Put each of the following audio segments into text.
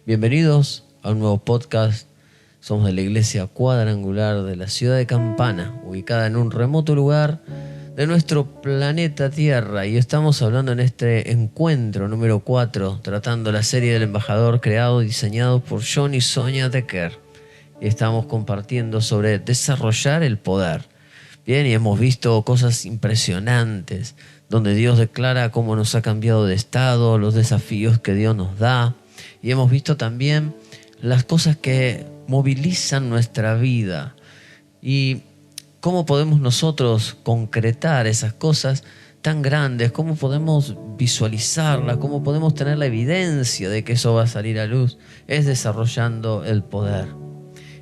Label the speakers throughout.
Speaker 1: Bienvenidos a un nuevo podcast. Somos de la Iglesia Cuadrangular de la ciudad de Campana, ubicada en un remoto lugar de nuestro planeta Tierra. Y estamos hablando en este encuentro número 4, tratando la serie del embajador creado y diseñado por John y Sonia Decker. Y estamos compartiendo sobre desarrollar el poder. Bien, y hemos visto cosas impresionantes, donde Dios declara cómo nos ha cambiado de estado, los desafíos que Dios nos da. Y hemos visto también las cosas que movilizan nuestra vida y cómo podemos nosotros concretar esas cosas tan grandes, cómo podemos visualizarlas, cómo podemos tener la evidencia de que eso va a salir a luz. Es desarrollando el poder.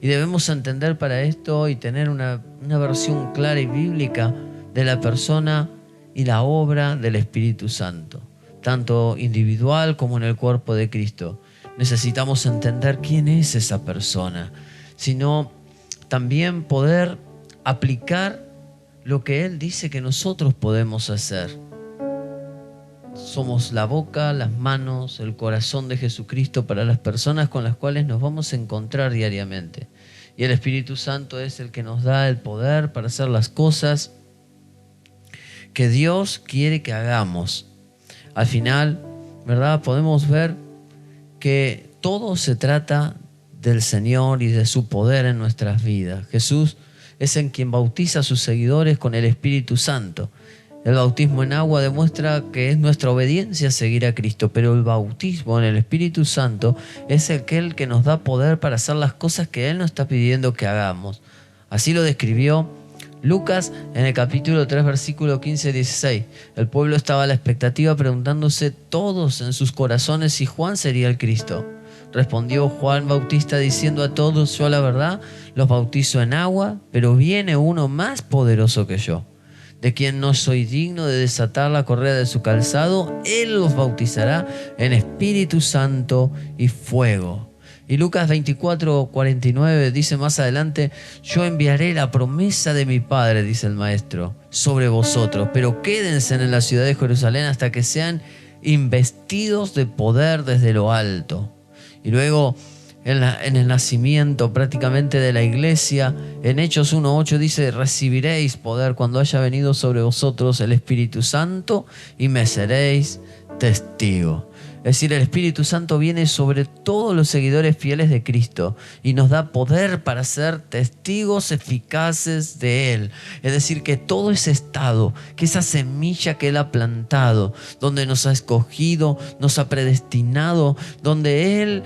Speaker 1: Y debemos entender para esto y tener una versión clara y bíblica de la persona y la obra del Espíritu Santo, tanto individual como en el cuerpo de Cristo. Necesitamos entender quién es esa persona, sino también poder aplicar lo que Él dice que nosotros podemos hacer. Somos la boca, las manos, el corazón de Jesucristo para las personas con las cuales nos vamos a encontrar diariamente. Y el Espíritu Santo es el que nos da el poder para hacer las cosas que Dios quiere que hagamos. Al final, ¿verdad? Podemos ver que todo se trata del Señor y de su poder en nuestras vidas. Jesús es en quien bautiza a sus seguidores con el Espíritu Santo. El bautismo en agua demuestra que es nuestra obediencia a seguir a Cristo, pero el bautismo en el Espíritu Santo es aquel que nos da poder para hacer las cosas que Él nos está pidiendo que hagamos. Así lo describió Lucas en el capítulo 3, versículo 15-16. El pueblo estaba a la expectativa preguntándose todos en sus corazones si Juan sería el Cristo. Respondió Juan Bautista diciendo a todos: yo la verdad los bautizo en agua, pero viene uno más poderoso que yo, de quien no soy digno de desatar la correa de su calzado. Él los bautizará en Espíritu Santo y fuego. Y Lucas 24:49 dice más adelante: yo enviaré la promesa de mi Padre, dice el Maestro, sobre vosotros, pero quédense en la ciudad de Jerusalén hasta que sean investidos de poder desde lo alto. Y luego en el nacimiento prácticamente de la iglesia, en Hechos 1:8 dice: recibiréis poder cuando haya venido sobre vosotros el Espíritu Santo y me seréis testigo. Es decir, el Espíritu Santo viene sobre todos los seguidores fieles de Cristo y nos da poder para ser testigos eficaces de Él. Es decir, que todo ese estado, que esa semilla que Él ha plantado, donde nos ha escogido, nos ha predestinado, donde Él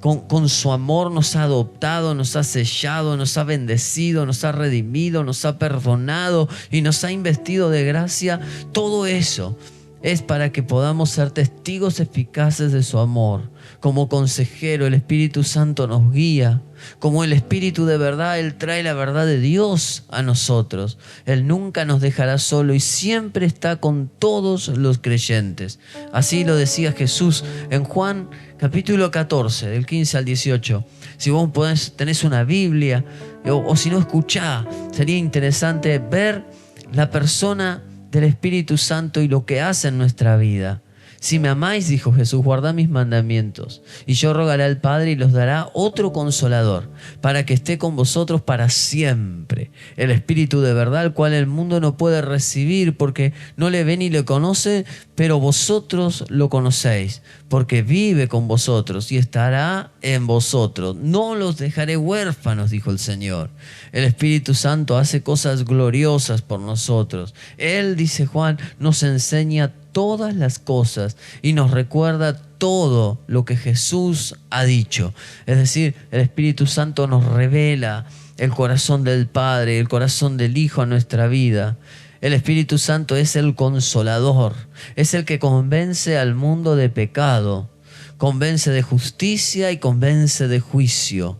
Speaker 1: con su amor nos ha adoptado, nos ha sellado, nos ha bendecido, nos ha redimido, nos ha perdonado y nos ha investido de gracia, todo eso es para que podamos ser testigos eficaces de su amor. Como consejero, el Espíritu Santo nos guía. Como el Espíritu de verdad, Él trae la verdad de Dios a nosotros. Él nunca nos dejará solo y siempre está con todos los creyentes. Así lo decía Jesús en Juan capítulo 14, del 15 al 18. Si vos tenés una Biblia o si no, escuchá. Sería interesante ver la persona del Espíritu Santo y lo que hace en nuestra vida. Si me amáis, dijo Jesús, guardad mis mandamientos, y yo rogaré al Padre y los dará otro consolador, para que esté con vosotros para siempre. El Espíritu de verdad, el cual el mundo no puede recibir, porque no le ve ni le conoce, pero vosotros lo conocéis, porque vive con vosotros y estará en vosotros. No los dejaré huérfanos, dijo el Señor. El Espíritu Santo hace cosas gloriosas por nosotros. Él, dice Juan, nos enseña todas las cosas y nos recuerda todo lo que Jesús ha dicho. Es decir, el Espíritu Santo nos revela el corazón del Padre, el corazón del Hijo a nuestra vida. El Espíritu Santo es el consolador, es el que convence al mundo de pecado, convence de justicia y convence de juicio.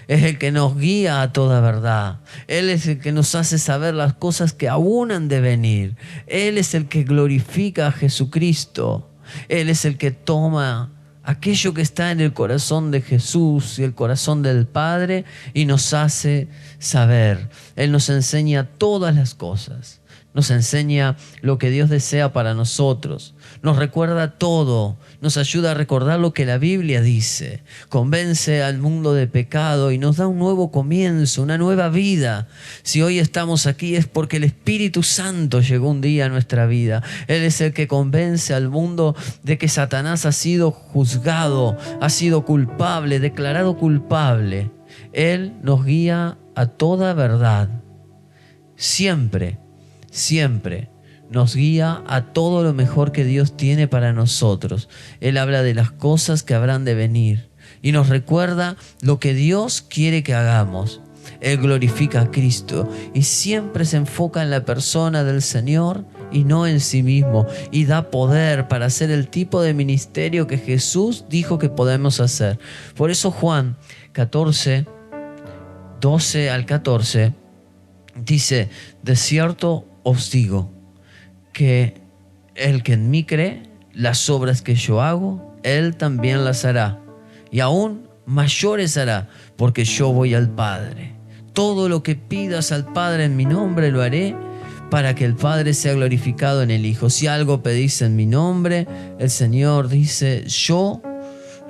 Speaker 1: Es el que nos guía a toda verdad. Él es el que nos hace saber las cosas que aún han de venir. Él es el que glorifica a Jesucristo. Él es el que toma aquello que está en el corazón de Jesús y el corazón del Padre y nos hace saber. Él nos enseña todas las cosas. nos enseña lo que Dios desea para nosotros, nos recuerda todo, nos ayuda a recordar lo que la Biblia dice, convence al mundo de pecado y nos da un nuevo comienzo, una nueva vida. Si hoy estamos aquí es porque el Espíritu Santo llegó un día a nuestra vida. Él es el que convence al mundo de que Satanás ha sido juzgado, ha sido culpable, declarado culpable. Él nos guía a toda verdad. Siempre nos guía a todo lo mejor que Dios tiene para nosotros. Él habla de las cosas que habrán de venir y nos recuerda lo que Dios quiere que hagamos. Él glorifica a Cristo y siempre se enfoca en la persona del Señor y no en sí mismo, y da poder para hacer el tipo de ministerio que Jesús dijo que podemos hacer. Por eso Juan 14, 12 al 14 dice: de cierto os digo que el que en mí cree, las obras que yo hago, él también las hará, y aún mayores hará, porque yo voy al Padre. Todo lo que pidas al Padre en mi nombre lo haré, para que el Padre sea glorificado en el Hijo. Si algo pedís en mi nombre, el Señor dice, yo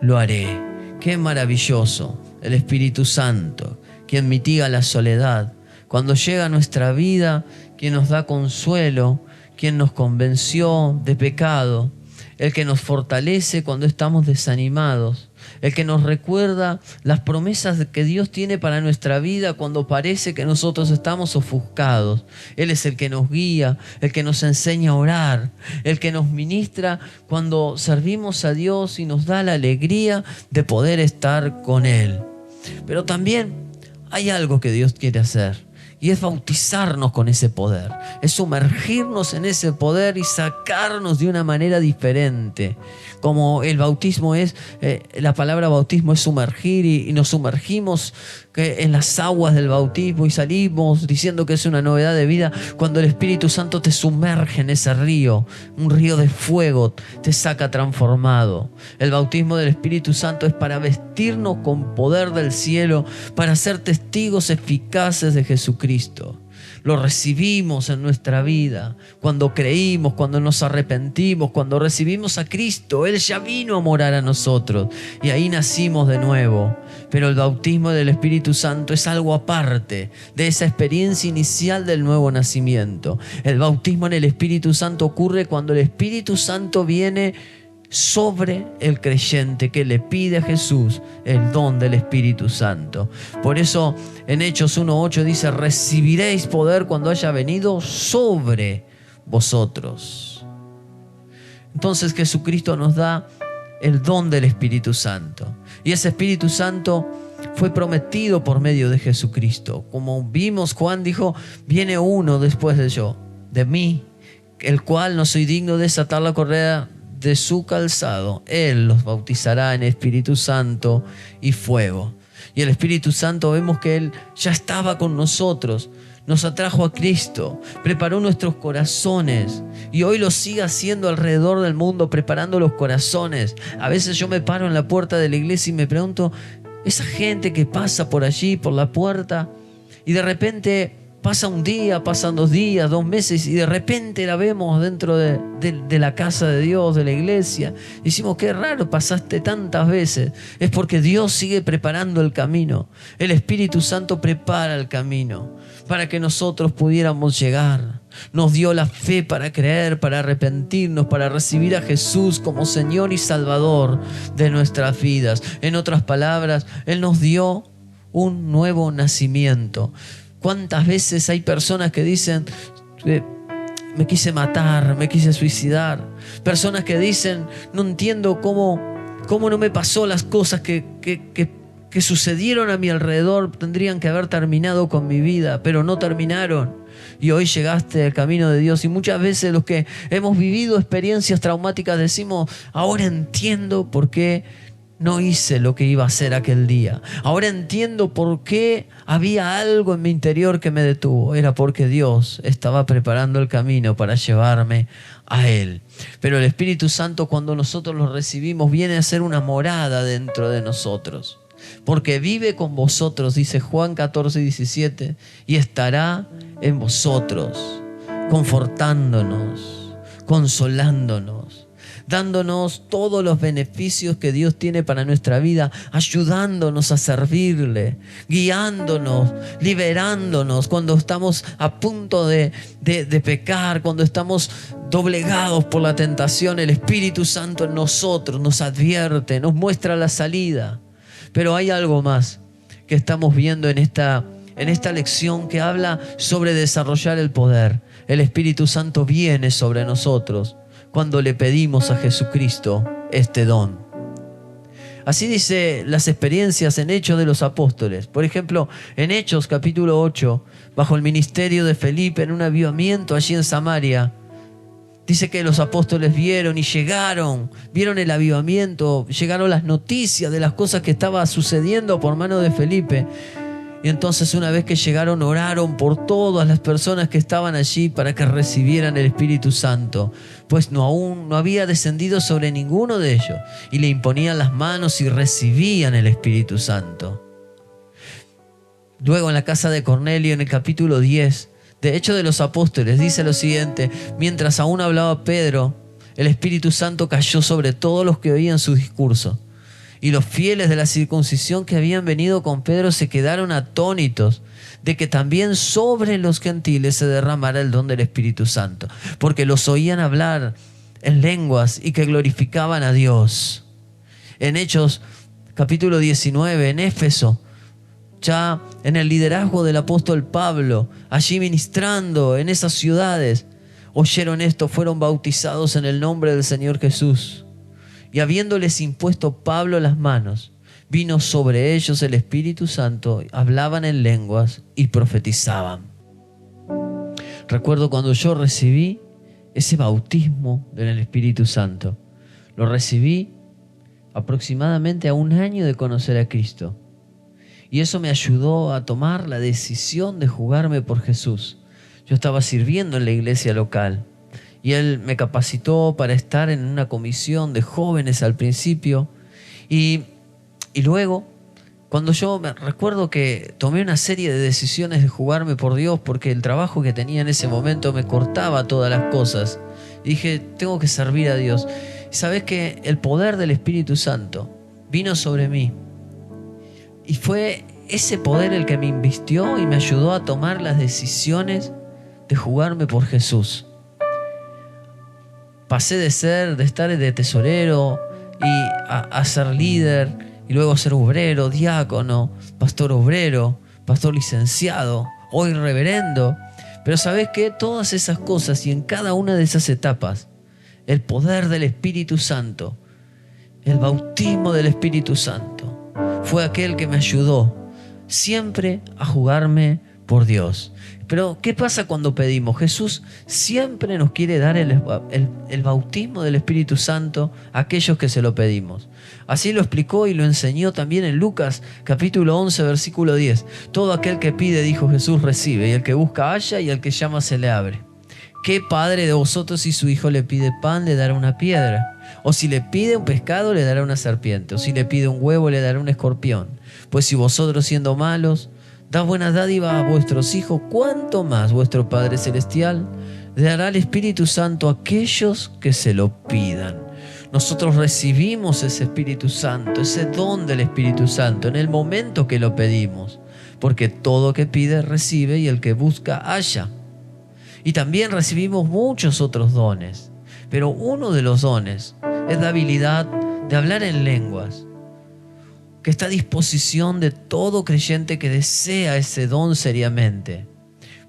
Speaker 1: lo haré. Qué maravilloso el Espíritu Santo, quien mitiga la soledad. Cuando llega a nuestra vida, quien nos da consuelo, quien nos convenció de pecado, el que nos fortalece cuando estamos desanimados, el que nos recuerda las promesas que Dios tiene para nuestra vida cuando parece que nosotros estamos ofuscados. Él es el que nos guía, el que nos enseña a orar, el que nos ministra cuando servimos a Dios y nos da la alegría de poder estar con Él. Pero también hay algo que Dios quiere hacer, y es bautizarnos con ese poder, es sumergirnos en ese poder y sacarnos de una manera diferente. Como el bautismo es, la palabra bautismo es sumergir, y nos sumergimos en las aguas del bautismo y salimos diciendo que es una novedad de vida. Cuando el Espíritu Santo te sumerge en ese río, un río de fuego, te saca transformado. El bautismo del Espíritu Santo es para vestirnos con poder del cielo, para ser testigos eficaces de Jesucristo. Lo recibimos en nuestra vida cuando creímos, cuando nos arrepentimos, cuando recibimos a Cristo. Él ya vino a morar a nosotros y ahí nacimos de nuevo. Pero el bautismo del Espíritu Santo es algo aparte de esa experiencia inicial del nuevo nacimiento. El bautismo en el Espíritu Santo ocurre cuando el Espíritu Santo viene sobre el creyente que le pide a Jesús el don del Espíritu Santo. Por eso en Hechos 1:8 dice: recibiréis poder cuando haya venido sobre vosotros. Entonces Jesucristo nos da el don del Espíritu Santo, y ese Espíritu Santo fue prometido por medio de Jesucristo. Como vimos, Juan dijo: viene uno después de mí, el cual no soy digno de desatar la correa de su calzado. Él los bautizará en Espíritu Santo y fuego. Y el Espíritu Santo, vemos que Él ya estaba con nosotros, nos atrajo a Cristo, preparó nuestros corazones y hoy lo sigue haciendo alrededor del mundo, preparando los corazones. A veces yo me paro en la puerta de la iglesia y me pregunto, esa gente que pasa por allí, por la puerta, y de repente pasa un día, pasan 2 días, 2 meses, y de repente la vemos dentro de la casa de Dios, de la iglesia. Decimos, qué raro, pasaste tantas veces. Es porque Dios sigue preparando el camino. El Espíritu Santo prepara el camino para que nosotros pudiéramos llegar. Nos dio la fe para creer, para arrepentirnos, para recibir a Jesús como Señor y Salvador de nuestras vidas. En otras palabras, Él nos dio un nuevo nacimiento. ¿Cuántas veces hay personas que dicen, me quise matar, me quise suicidar? Personas que dicen, no entiendo cómo no me pasó las cosas que sucedieron a mi alrededor, tendrían que haber terminado con mi vida, pero no terminaron. Y hoy llegaste al camino de Dios. Y muchas veces los que hemos vivido experiencias traumáticas decimos, ahora entiendo por qué no hice lo que iba a hacer aquel día. Ahora entiendo por qué había algo en mi interior que me detuvo. Era porque Dios estaba preparando el camino para llevarme a Él. Pero el Espíritu Santo, cuando nosotros lo recibimos, viene a ser una morada dentro de nosotros. Porque vive con vosotros, dice Juan 14:17, y estará en vosotros. confortándonos, consolándonos, dándonos todos los beneficios que Dios tiene para nuestra vida, ayudándonos a servirle, guiándonos, liberándonos cuando estamos a punto de pecar, cuando estamos doblegados por la tentación. El Espíritu Santo en nosotros nos advierte, nos muestra la salida. Pero hay algo más que estamos viendo en esta lección que habla sobre desarrollar el poder. El Espíritu Santo viene sobre nosotros cuando le pedimos a Jesucristo este don. Así dice las experiencias en Hechos de los Apóstoles. Por ejemplo, en Hechos capítulo 8, bajo el ministerio de Felipe, en un avivamiento allí en Samaria, dice que los apóstoles vieron el avivamiento, llegaron las noticias de las cosas que estaban sucediendo por mano de Felipe. Y entonces, una vez que llegaron, oraron por todas las personas que estaban allí para que recibieran el Espíritu Santo, pues aún no había descendido sobre ninguno de ellos, y le imponían las manos y recibían el Espíritu Santo. Luego, en la casa de Cornelio, en el capítulo 10 de Hechos de los Apóstoles, dice lo siguiente: mientras aún hablaba Pedro, el Espíritu Santo cayó sobre todos los que oían su discurso. Y los fieles de la circuncisión que habían venido con Pedro se quedaron atónitos de que también sobre los gentiles se derramara el don del Espíritu Santo, porque los oían hablar en lenguas y que glorificaban a Dios. En Hechos capítulo 19, en Éfeso, ya en el liderazgo del apóstol Pablo, allí ministrando en esas ciudades, oyeron esto, fueron bautizados en el nombre del Señor Jesús. Y habiéndoles impuesto Pablo las manos, vino sobre ellos el Espíritu Santo, hablaban en lenguas y profetizaban. Recuerdo cuando yo recibí ese bautismo del Espíritu Santo. Lo recibí aproximadamente a 1 año de conocer a Cristo. Y eso me ayudó a tomar la decisión de jugarme por Jesús. Yo estaba sirviendo en la iglesia local. Y Él me capacitó para estar en una comisión de jóvenes al principio. Y luego, cuando yo me recuerdo que tomé una serie de decisiones de jugarme por Dios, porque el trabajo que tenía en ese momento me cortaba todas las cosas. Y dije, tengo que servir a Dios. Y sabes que el poder del Espíritu Santo vino sobre mí. Y fue ese poder el que me invistió y me ayudó a tomar las decisiones de jugarme por Jesús. Pasé de estar de tesorero y a ser líder, y luego a ser obrero, diácono, pastor obrero, pastor licenciado, hoy reverendo. Pero ¿sabes qué? Todas esas cosas y en cada una de esas etapas, el poder del Espíritu Santo, el bautismo del Espíritu Santo, fue aquel que me ayudó siempre a jugarme por Dios. Pero ¿qué pasa cuando pedimos? Jesús siempre nos quiere dar el bautismo del Espíritu Santo a aquellos que se lo pedimos. Así lo explicó y lo enseñó también en Lucas capítulo 11 versículo 10. Todo aquel que pide, dijo Jesús, recibe, y el que busca halla, y el que llama se le abre. ¿Qué padre de vosotros, si su hijo le pide pan, le dará una piedra? O si le pide un pescado, le dará una serpiente? O si le pide un huevo, le dará un escorpión? Pues si vosotros, siendo malos, da buena dádiva a vuestros hijos, ¿cuánto más vuestro Padre Celestial le dará el Espíritu Santo a aquellos que se lo pidan? Nosotros recibimos ese Espíritu Santo, ese don del Espíritu Santo en el momento que lo pedimos, porque todo que pide recibe, y el que busca halla. Y también recibimos muchos otros dones, pero uno de los dones es la habilidad de hablar en lenguas, que está a disposición de todo creyente que desea ese don seriamente.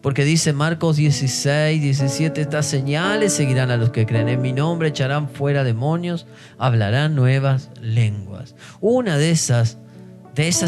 Speaker 1: Porque dice Marcos 16, 17, estas señales seguirán a los que creen. En mi nombre echarán fuera demonios, hablarán nuevas lenguas. Una de esas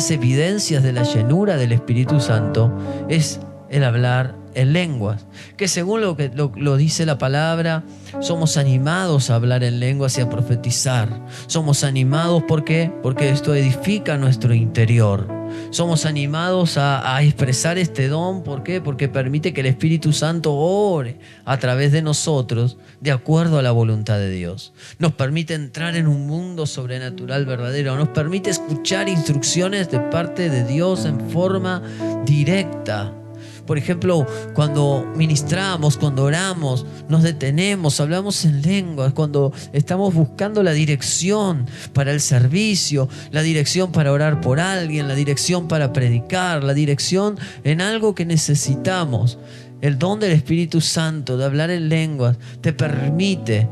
Speaker 1: evidencias de la llenura del Espíritu Santo es el hablar en lenguas, que según lo dice la palabra, somos animados a hablar en lenguas y a profetizar. Somos animados, ¿por qué? Porque esto edifica nuestro interior. Somos animados a expresar este don, ¿por qué? Porque permite que el Espíritu Santo ore a través de nosotros de acuerdo a la voluntad de Dios. Nos permite entrar en un mundo sobrenatural verdadero, nos permite escuchar instrucciones de parte de Dios en forma directa. Por ejemplo, cuando ministramos, cuando oramos, nos detenemos, hablamos en lenguas, cuando estamos buscando la dirección para el servicio, la dirección para orar por alguien, la dirección para predicar, la dirección en algo que necesitamos. El don del Espíritu Santo de hablar en lenguas te permite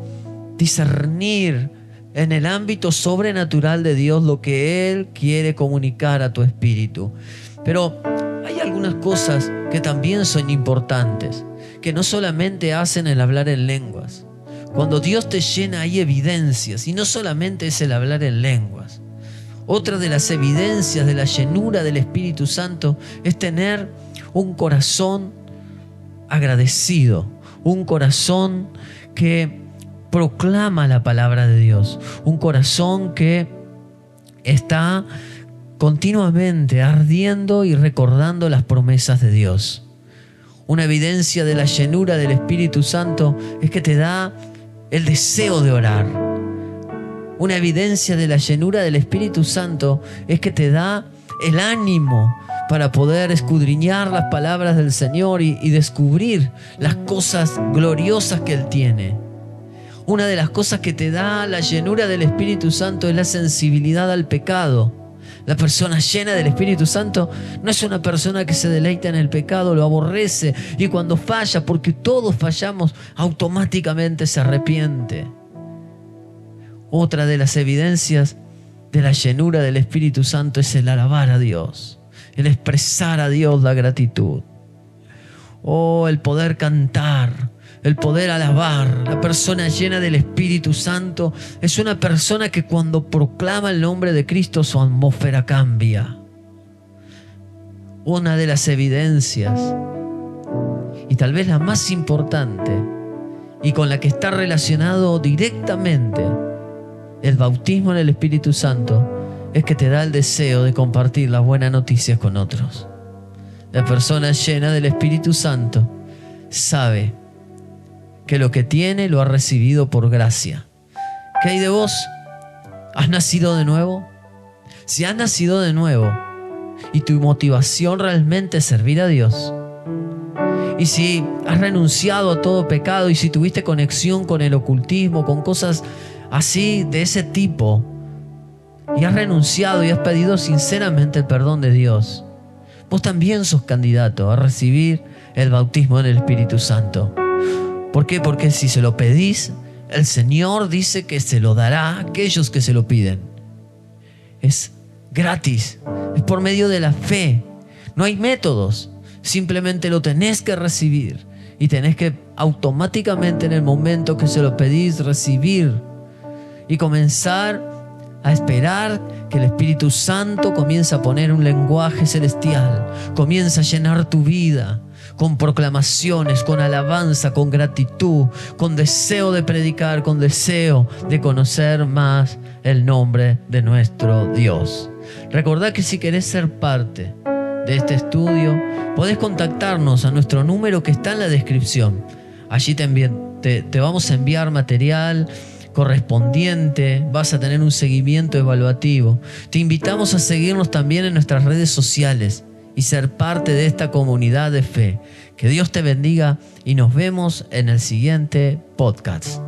Speaker 1: discernir en el ámbito sobrenatural de Dios lo que Él quiere comunicar a tu espíritu. Pero hay algunas cosas que también son importantes, que no solamente hacen el hablar en lenguas. Cuando Dios te llena hay evidencias, y no solamente es el hablar en lenguas. Otra de las evidencias de la llenura del Espíritu Santo es tener un corazón agradecido, un corazón que proclama la palabra de Dios, un corazón que está continuamente ardiendo y recordando las promesas de Dios. Una evidencia de la llenura del Espíritu Santo es que te da el deseo de orar. Una evidencia de la llenura del Espíritu Santo es que te da el ánimo para poder escudriñar las palabras del Señor y descubrir las cosas gloriosas que Él tiene. Una de las cosas que te da la llenura del Espíritu Santo es la sensibilidad al pecado. La persona llena del Espíritu Santo no es una persona que se deleita en el pecado, lo aborrece, y cuando falla, porque todos fallamos, automáticamente se arrepiente. Otra de las evidencias de la llenura del Espíritu Santo es el alabar a Dios, el expresar a Dios la gratitud. El poder cantar, el poder alabar. La persona llena del Espíritu Santo es una persona que cuando proclama el nombre de Cristo su atmósfera cambia. Una de las evidencias, y tal vez la más importante, y con la que está relacionado directamente el bautismo en el Espíritu Santo, es que te da el deseo de compartir las buenas noticias con otros. La persona llena del Espíritu Santo sabe que lo que tiene lo ha recibido por gracia. ¿Qué hay de vos? ¿Has nacido de nuevo? Si has nacido de nuevo y tu motivación realmente es servir a Dios, y si has renunciado a todo pecado, y si tuviste conexión con el ocultismo, con cosas así de ese tipo, y has renunciado y has pedido sinceramente el perdón de Dios, vos también sos candidato a recibir el bautismo en el Espíritu Santo. ¿Por qué? Porque si se lo pedís, el Señor dice que se lo dará a aquellos que se lo piden. Es gratis, es por medio de la fe. No hay métodos, simplemente lo tenés que recibir y tenés que automáticamente en el momento que se lo pedís recibir y comenzar a esperar que el Espíritu Santo comience a poner un lenguaje celestial, comienza a llenar tu vida con proclamaciones, con alabanza, con gratitud, con deseo de predicar, con deseo de conocer más el nombre de nuestro Dios. Recordá que si querés ser parte de este estudio, podés contactarnos a nuestro número que está en la descripción. Allí te vamos a enviar material correspondiente, vas a tener un seguimiento evaluativo. Te invitamos a seguirnos también en nuestras redes sociales y ser parte de esta comunidad de fe. Que Dios te bendiga y nos vemos en el siguiente podcast.